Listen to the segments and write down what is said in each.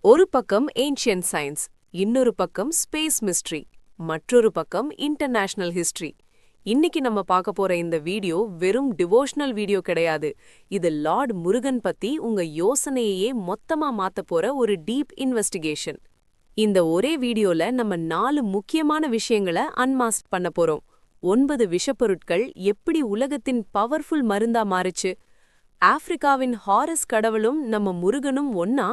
ஒரு பக்கம் ancient science, இன்னொரு பக்கம் ஸ்பேஸ் மிஸ்ட்ரி, மற்றொரு பக்கம் இன்டர்நேஷனல் ஹிஸ்டரி. இன்னைக்கு நம்ம பார்க்க போற இந்த வீடியோ வெறும் டிவோஷனல் வீடியோ கிடையாது. இது லார்ட் முருகன் பத்தி உங்க யோசனையே மொத்தமா மாத்த போற ஒரு டீப் இன்வெஸ்டிகேஷன். இந்த ஒரே வீடியோல நம்ம 4 முக்கியமான விஷயங்களை அன்மாஸ்க் பண்ண போறோம். 9 விஷப்பொருட்கள் எப்படி உலகத்தின் பவர்ஃபுல் மருந்தா மாறுச்சு, ஆப்பிரிக்காவின் ஹாரஸ் கடவுளும் நம்ம முருகனும் ஒன்னா,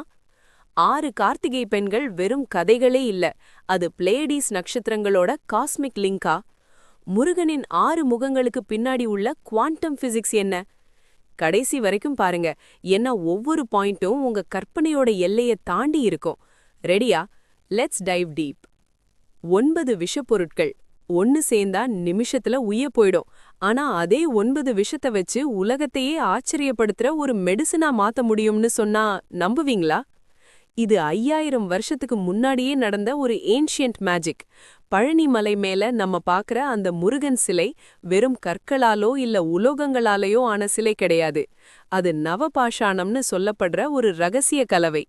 6 கார்த்திகை பெண்கள் வெறும் கதைகளே இல்ல, அது பிளேடிஸ் நட்சத்திரங்களோட காஸ்மிக் லிங்கா, முருகனின் 6 முகங்களுக்கு பின்னாடி உள்ள குவாண்டம் பிசிக்ஸ் என்ன. கடைசி வரைக்கும் பாருங்க, ஏன்னா ஒவ்வொரு பாயிண்ட்டும் உங்க கற்பனையோட எல்லையை தாண்டி இருக்கும். ரெடியா? Let's dive deep. 9 விஷப்பொருட்கள் ஒன்னு சேர்ந்தா நிமிஷத்துல உய்ய போயிடும். ஆனா அதே 9 விஷத்தை வச்சு உலகத்தையே ஆச்சரியப்படுத்துற ஒரு மெடிசனா மாத்த முடியும்னு சொன்னா நம்புவீங்களா? இது 5000 வருஷத்துக்கு முன்னாடியே நடந்த ஒரு ஏன்ஷியன்ட் மேஜிக். பழனி மலை மேல நம்ம பாக்குற அந்த முருகன் சிலை வெறும் கற்களாலோ இல்ல உலோகங்களாலேயோ ஆன சிலை கிடையாது. அது நவபாஷாணம்னு சொல்லப்படுற ஒரு ரகசிய கலவை.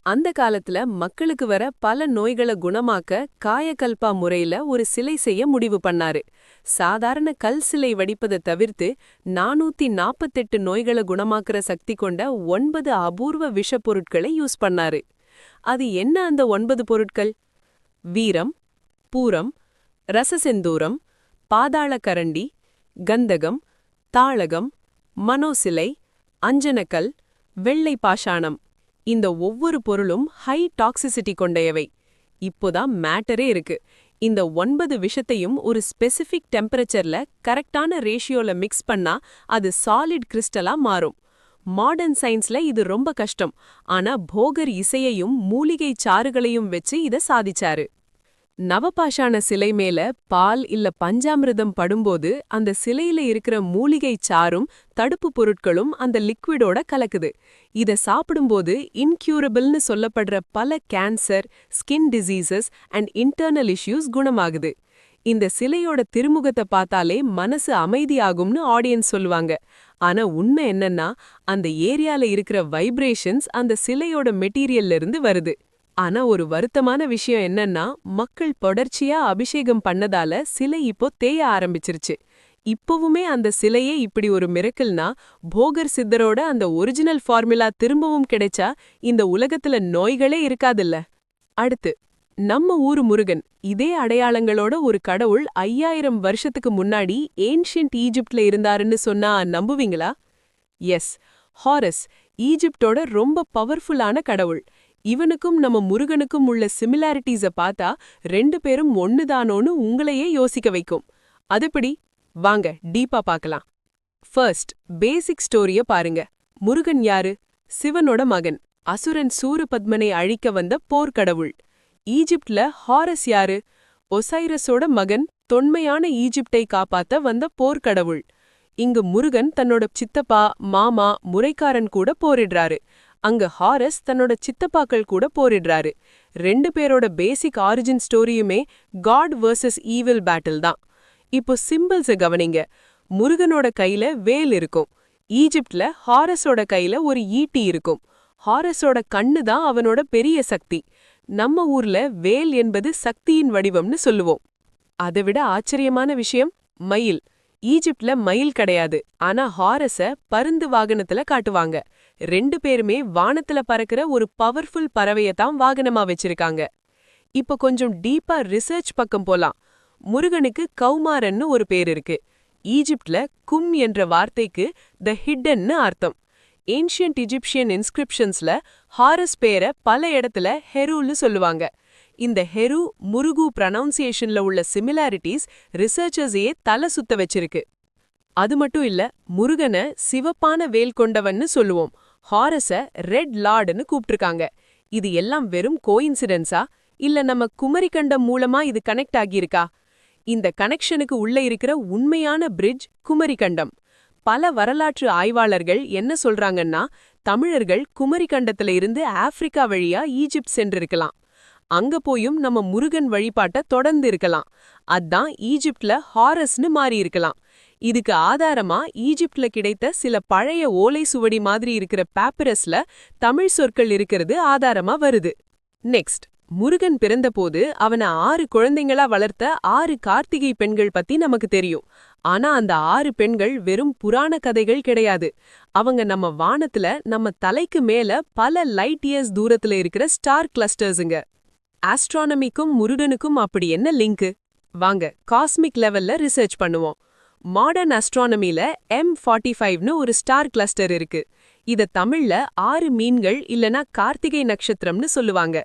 அந்த காலத்துல மக்களுக்கு வர பல நோய்களை குணமாக்க காயகல்பா முறையில ஒரு சிலை செய்ய முடிவு பண்ணாரு. சாதாரண கல் சிலை வடிப்பதை தவிர்த்து 448 நோய்களை குணமாக்குற சக்தி கொண்ட 9 அபூர்வ விஷப்பொருட்களை யூஸ் பண்ணாரு. அது என்ன அந்த 9 பொருட்கள்? வீரம், பூரம், ரசசெந்தூரம், பாதாளக்கரண்டி, கந்தகம், தாளகம், மனோசிலை, அஞ்சனக்கல், வெள்ளை பாஷாணம். இந்த ஒவ்வொரு பொருளும் ஹை டாக்ஸிசிட்டி கொண்டையவை. இப்போதான் மேட்டரே இருக்கு. இந்த 9 விஷத்தையும் ஒரு ஸ்பெசிஃபிக் டெம்பரேச்சர்ல கரெக்டான ரேஷியோல மிக்ஸ் பண்ணா அது சாலிட் கிறிஸ்டலா மாறும். மாடர்ன் சயின்ஸ்ல இது ரொம்ப கஷ்டம். ஆனா போகர் இசையையும் மூலிகை சாறுகளையும் வச்சு இத சாதிச்சாரு. நவபாஷாண சிலை மேல பால் இல்ல பஞ்சாமிர்தம் படும்போது அந்த சிலையில இருக்கிற மூலிகை சாறும் தடுப்பு பொருட்களும் அந்த லிக்விடோட கலக்குது. இத சாப்பிடும்போது இன்க்யூரபிள்னு சொல்லப்படுற பல cancer, skin diseases and internal issues குணமாகுது. இந்த சிலையோட திருமுகத்தை பார்த்தாலே மனசு அமைதியாகும்னு ஆடியன்ஸ் சொல்லுவாங்க. ஆனா உண்மை என்னன்னா, அந்த ஏரியால இருக்கிற வைப்ரேஷன்ஸ் அந்த சிலையோட மெட்டீரியல்ல இருந்து வருது. ஆனா ஒரு வருத்தமான விஷயம் என்னன்னா, மக்கள் தொடர்ச்சியா அபிஷேகம் பண்ணதால சிலை இப்போ தேய ஆரம்பிச்சிருச்சு. இப்பவுமே அந்த சிலையே இப்படி ஒரு மிரக்கல்னா, போகர் சித்தரோட அந்த ஒரிஜினல் ஃபார்முலா திரும்பவும் கிடைச்சா இந்த உலகத்துல நோய்களே இருக்காதுல்ல. அடுத்து, நம்ம ஊரு முருகன் இதே அடையாளங்களோட ஒரு கடவுள் 5000 வருஷத்துக்கு முன்னாடி ஏன்ஷியன்ட் ஈஜிப்ட்ல இருந்தாருன்னு சொன்னா நம்புவீங்களா? எஸ், ஹாரஸ் ஈஜிப்டோட ரொம்ப பவர்ஃபுல்லான கடவுள். இவனுக்கும் நம்ம முருகனுக்கும் உள்ள சிமிலாரிட்டிஸ பார்த்தா 2 பேரும் ஒண்ணுதானோன்னு உங்களையே யோசிக்க வைக்கும். அதெப்படி? வாங்க டீப்பா பார்க்கலாம். ஃபர்ஸ்ட், பேசிக் ஸ்டோரிய பாருங்க. முருகன் யாரு? சிவனோட மகன், அசுரன் சூரபத்மனை அழிக்க வந்த போர்க்கடவுள். ஈஜிப்ட்ல ஹாரஸ் யாரு? ஒசைரஸோட மகன், தொன்மையான ஈஜிப்டை காப்பாத்த வந்த போர்க்கடவுள். இங்கு முருகன் தன்னோட சித்தப்பா, மாமா, முறைக்காரன் கூட போரிடுறாரு. அங்க ஹாரஸ் தன்னோட சித்தப்பாக்கள் கூட போரிடுறாரு. 2 பேரோட பேசிக் ஆரிஜின் ஸ்டோரியுமே காட் வர்சஸ் ஈவில் பேட்டில் தான். இப்போ சிம்பிள்ஸ கவனிங்க. முருகனோட கையில வேல் இருக்கும். ஈஜிப்ட்ல ஹாரஸோட கையில ஒரு ஈட்டி இருக்கும். ஹாரஸோட கண்ணு தான் அவனோட பெரிய சக்தி. நம்ம ஊர்ல வேல் என்பது சக்தியின் வடிவம்னு சொல்லுவோம். அதைவிட ஆச்சரியமான விஷயம், மயில். ஈஜிப்ட்ல மயில் கிடையாது. ஆனா ஹாரஸ பருந்து வாகனத்துல காட்டுவாங்க. 2 பேருமே வானத்துல பறக்கிற ஒரு பவர்ஃபுல் பறவையத்தான் வாகனமா வச்சிருக்காங்க. இப்ப கொஞ்சம் டீப்பா ரிசர்ச் பக்கம் போலாம். முருகனுக்கு கௌமாரன்னு ஒரு பேர் இருக்கு. ஈஜிப்ட்ல கும் என்ற வார்த்தைக்கு த ஹிட்டன்னு அர்த்தம். ஏன்ஷியன்ட் இஜிப்சியன் இன்ஸ்கிரிப்ஷன்ஸ்ல ஹாரஸ் பேரை பல இடத்துல ஹெருன்னு சொல்லுவாங்க. இந்த ஹெரு முருகு ப்ரனவுன்சியேஷன்ல உள்ள சிமிலாரிட்டிஸ் ரிசர்ச்சர்ஸையே தலை சுத்த வச்சிருக்கு. அது மட்டும் இல்ல, முருகனை சிவப்பான வேல் கொண்டவன்னு சொல்லுவோம். ஹாரஸ ரெட் லார்டுன்னு கூப்பிட்டிருக்காங்க. இது எல்லாம் வெறும் கோயின்சிடென்ஸா இல்ல நம்ம குமரிக்கண்டம் மூலமா இது கனெக்ட் ஆகியிருக்கா? இந்த கனெக்ஷனுக்கு உள்ள இருக்கிற உண்மையான பிரிட்ஜ் குமரிக்கண்டம். பல வரலாற்று ஆய்வாளர்கள் என்ன சொல்றாங்கன்னா, தமிழர்கள் குமரிக்கண்டத்துல இருந்து ஆப்பிரிக்கா வழியா ஈஜிப்ட் சென்றிருக்கலாம். அங்க போயும் நம்ம முருகன் வழிபாட்ட தொடர்ந்து இருக்கலாம். அதான் ஈஜிப்ட்ல ஹாரஸ்னு மாறி இருக்கலாம். இதுக்கு ஆதாரமா ஈஜிப்ட்ல கிடைத்த சில பழைய ஓலை சுவடி மாதிரி இருக்கிற பேப்பரஸ்ல தமிழ் சொற்கள் இருக்கிறது ஆதாரமா வருது. நெக்ஸ்ட், முருகன் பிறந்தபோது அவனை 6 குழந்தைங்களா வளர்த்த 6 கார்த்திகை பெண்கள் பத்தி நமக்கு தெரியும். ஆனா அந்த 6 பெண்கள் வெறும் புராண கதைகள் கிடையாது. அவங்க நம்ம வானத்துல நம்ம தலைக்கு மேல பல லைட் இயர்ஸ் தூரத்துல இருக்கிற ஸ்டார் கிளஸ்டர்ஸுங்க. ஆஸ்ட்ரானமிக்கும் முருகனுக்கும் அப்படி என்ன லிங்க்? வாங்க காஸ்மிக் லெவல்ல ரிசர்ச் பண்ணுவோம். மாடர்ன் ஆஸ்ட்ரானமில M45ன்னு ஒரு ஸ்டார் கிளஸ்டர் இருக்கு. இத தமிழ்ல 6 மீன்கள் இல்லனா கார்த்திகை நட்சத்திரம்னு சொல்லுவாங்க.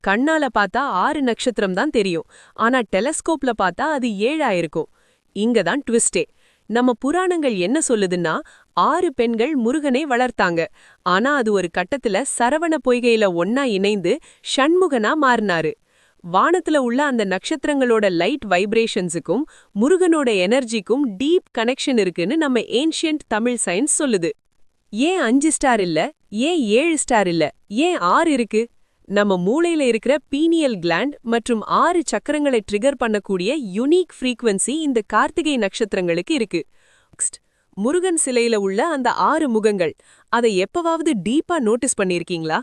கண்ணால பார்த்தா 6 நட்சத்திரம் தான் தெரியும். ஆனா டெலஸ்கோப்ல பார்த்தா அது 7 ஆயிருக்கும். இங்க தான் ட்விஸ்டே. நம்ம புராணங்கள் என்ன சொல்லுதுன்னா 6 பெண்கள் முருகனை வளர்த்தாங்க. ஆனா அது ஒரு கட்டத்துல சரவண பொய்கையில ஒன்னா இணைந்து ஷண்முகனா மாறினாரு. வானத்துல உள்ள அந்த நட்சத்திரங்களோட லைட் வைப்ரேஷன்ஸுக்கும் முருகனோட எனர்ஜிக்கும் டீப் கனெக்ஷன் இருக்குன்னு நம்ம ஏன்ஷியன்ட் தமிழ் சயின்ஸ் சொல்லுது. ஏன் 5 ஸ்டார் இல்ல, ஏன் 7 ஸ்டார் இல்ல, ஏன் 6 இருக்கு? நம்ம மூளையில இருக்கிற பீனியல் கிளாண்ட் மற்றும் 6 சக்கரங்களை ட்ரிகர் பண்ணக்கூடிய யுனிக் ஃப்ரீக்வன்சி இந்த கார்த்திகை நட்சத்திரங்களுக்கு இருக்கு. முருகன் சிலையில உள்ள அந்த 6 முகங்கள், அதை எப்பவாவது டீப்பா நோட்டீஸ் பண்ணிருக்கீங்களா?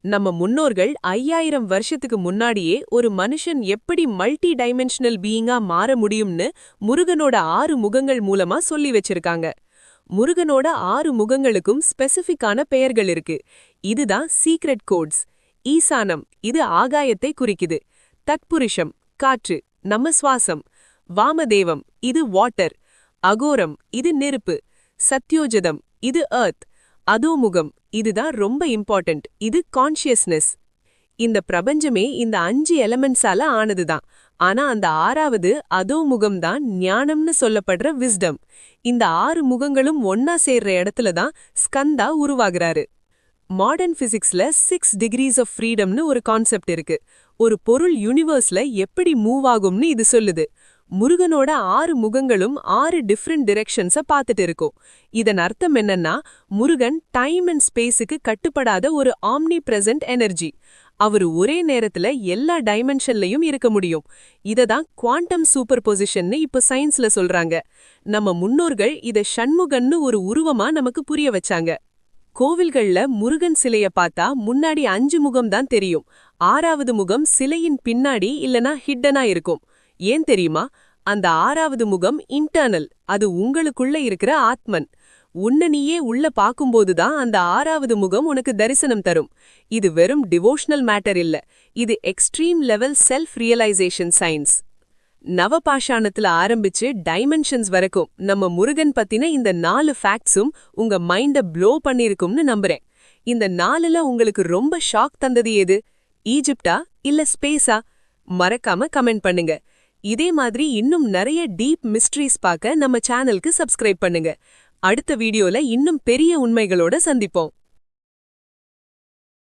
நம்ம முன்னோர்கள் 5000 வருஷத்துக்கு முன்னாடியே ஒரு மனுஷன் எப்படி மல்டி டைமென்ஷனல் பீயிங்கா மாற முடியும்னு முருகனோட 6 முகங்கள் மூலமா சொல்லி வச்சிருக்காங்க. முருகனோட 6 முகங்களுக்கும் ஸ்பெசிஃபிக்கான பெயர்கள் இருக்கு. இதுதான் சீக்ரெட் கோட்ஸ். ஈசானம், இது ஆகாயத்தை குறிக்குது. தத்புருஷம், காற்று, நம்ம சுவாசம். வாமதேவம், இது வாட்டர். அகோரம், இது நெருப்பு. சத்யோஜதம், இது எர்த். அதோமுகம், இதுதான் ரொம்ப இம்பார்ட்டன்ட், இது கான்ஷியஸ்னஸ். இந்த பிரபஞ்சமே இந்த 5 எலமெண்ட்ஸால ஆனதுதான். ஆனா அந்த 6வது அதோமுகம் தான் ஞானம்னு சொல்லப்படுற விஸ்டம். இந்த 6 முகங்களும் ஒன்னா சேர்ற இடத்துல தான் ஸ்கந்தா உருவாகிறாரு. மாடர்ன் பிசிக்ஸ்ல 6 டிகிரீஸ் ஆஃப் ஃப்ரீடம்னு ஒரு கான்செப்ட் இருக்கு. ஒரு பொருள் யூனிவர்ஸ்ல எப்படி மூவ் ஆகும்னு இது சொல்லுது. முருகனோட 6 முகங்களும் 6 டிஃப்ரெண்ட் டிரெக்ஷன்ஸை பார்த்துட்டு இருக்கும். இதன் அர்த்தம் என்னன்னா, முருகன் டைம் அண்ட் ஸ்பேஸுக்கு கட்டுப்படாத ஒரு ஆம்னி பிரசன்ட் எனர்ஜி. அவரு ஒரே நேரத்துல எல்லா டைமென்ஷன்லயும் இருக்க முடியும். இததான் குவாண்டம் சூப்பர் பொசிஷன்னு இப்ப சயின்ஸ்ல சொல்றாங்க. நம்ம முன்னோர்கள் இத ஷண்முகன்னு ஒரு உருவமா நமக்கு புரிய வச்சாங்க. கோவில்கள்ல முருகன் சிலைய பார்த்தா முன்னாடி 5 முகம் தான் தெரியும். 6வது முகம் சிலையின் பின்னாடி இல்லனா ஹிட்டனா இருக்கும். ஏன் தெரியுமா? அந்த 6வது முகம் இன்டர்னல், அது உங்களுக்குள்ள இருக்கிற ஆத்மன். உன்ன நீயே உள்ள பாக்கும்போதுதான் அந்த 6வது முகம் உனக்கு தரிசனம் தரும். இது வெறும் டிவோஷனல் மேட்டர் இல்ல, இது extreme level self realisation science. நவபாஷாணத்துல ஆரம்பிச்சு டைமென்ஷன்ஸ் வரைக்கும் நம்ம முருகன் பத்தின இந்த 4 ஃபேக்ட்ஸும் உங்க மைண்ட ப்ளோ பண்ணிருக்கும்னு நம்புறேன். இந்த 4ல உங்களுக்கு ரொம்ப ஷாக் தந்தது எது? ஈஜிப்டா இல்ல ஸ்பேஸா? மறக்காம கமெண்ட் பண்ணுங்க. இதே மாதிரி இன்னும் நிறைய டீப் மிஸ்ட்ரீஸ் பார்க்க நம்ம சேனலுக்கு சப்ஸ்கிரைப் பண்ணுங்க. அடுத்த வீடியோல இன்னும் பெரிய உண்மைகளோட சந்திப்போம்.